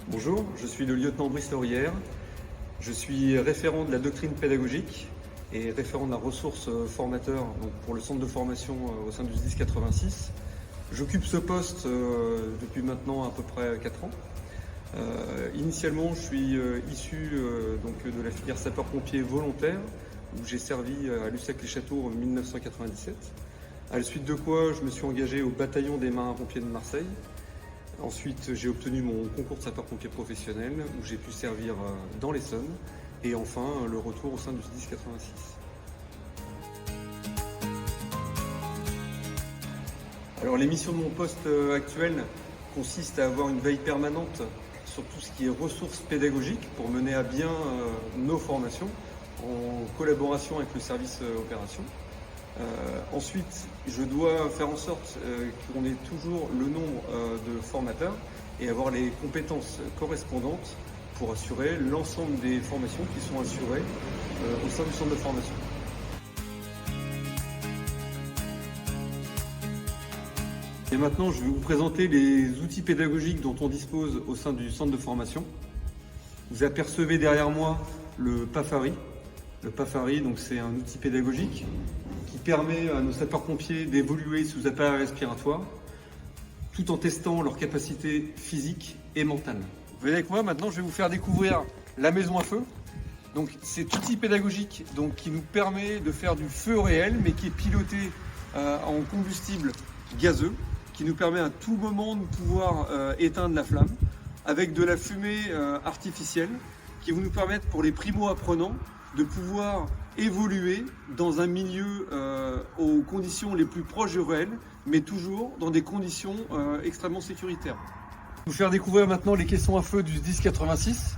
Bonjour, je suis le lieutenant Brice Laurière. Je suis référent de la doctrine pédagogique et référent de la ressource formateur donc pour le centre de formation au sein du SDIS 86. J'occupe ce poste depuis maintenant à peu près 4 ans. Initialement, je suis issu donc de la filière sapeur-pompier volontaire où j'ai servi à Lussac-les-Châteaux en 1997. À la suite de quoi, je me suis engagé au bataillon des marins-pompiers de Marseille. Ensuite, j'ai obtenu mon concours de sapeur-pompier professionnel où j'ai pu servir dans l'Essonne et enfin le retour au sein du SDIS 86. Alors les missions de mon poste actuel consistent à avoir une veille permanente sur tout ce qui est ressources pédagogiques pour mener à bien nos formations en collaboration avec le service opération. Ensuite, je dois faire en sorte qu'on ait toujours le nombre de formateurs et avoir les compétences correspondantes pour assurer l'ensemble des formations qui sont assurées au sein du centre de formation. Et maintenant, je vais vous présenter les outils pédagogiques dont on dispose au sein du centre de formation. Vous apercevez derrière moi le PAFARI. Le PAFARI, donc, c'est un outil pédagogique qui permet à nos sapeurs-pompiers d'évoluer sous appareil respiratoire tout en testant leurs capacités physiques et mentales. Venez avec moi, maintenant je vais vous faire découvrir la maison à feu. Donc, cet outil pédagogique qui nous permet de faire du feu réel mais qui est piloté en combustible gazeux, qui nous permet à tout moment de pouvoir éteindre la flamme avec de la fumée artificielle qui va nous permettre pour les primo-apprenants de pouvoir évoluer dans un milieu aux conditions les plus proches du réel, mais toujours dans des conditions extrêmement sécuritaires. Je vais vous faire découvrir maintenant les caissons à feu du SDIS 86.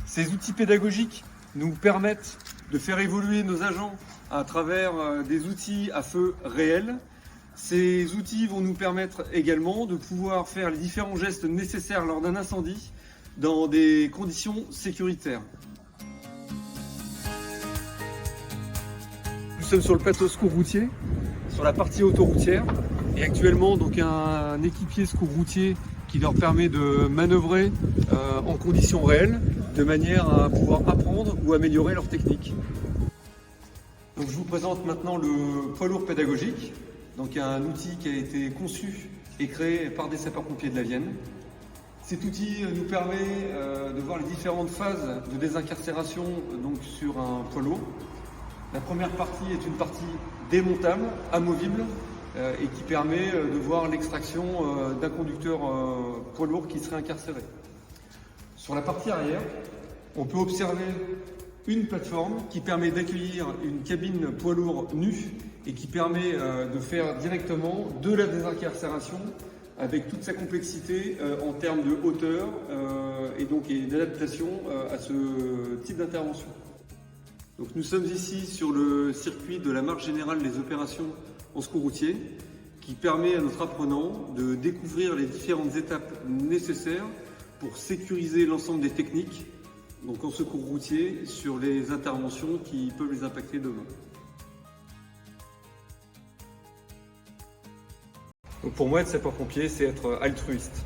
Ces outils pédagogiques nous permettent de faire évoluer nos agents à travers des outils à feu réels. Ces outils vont nous permettre également de pouvoir faire les différents gestes nécessaires lors d'un incendie dans des conditions sécuritaires. Nous sommes sur le plateau secours routier, sur la partie autoroutière, et actuellement donc un équipier secours routier qui leur permet de manœuvrer en conditions réelles, de manière à pouvoir apprendre ou améliorer leur technique. Donc je vous présente maintenant le poids lourd pédagogique, donc un outil qui a été conçu et créé par des sapeurs-pompiers de la Vienne. Cet outil nous permet de voir les différentes phases de désincarcération donc sur un poids lourd. La première partie est une partie démontable, amovible, et qui permet de voir l'extraction d'un conducteur poids lourd qui serait incarcéré. Sur la partie arrière, on peut observer une plateforme qui permet d'accueillir une cabine poids lourd nue et qui permet de faire directement de la désincarcération avec toute sa complexité en termes de hauteur et d'adaptation à ce type d'intervention. Donc nous sommes ici sur le circuit de la marche générale des opérations en secours routier qui permet à notre apprenant de découvrir les différentes étapes nécessaires pour sécuriser l'ensemble des techniques donc en secours routier sur les interventions qui peuvent les impacter demain. Donc pour moi, être sapeur-pompier, c'est être altruiste.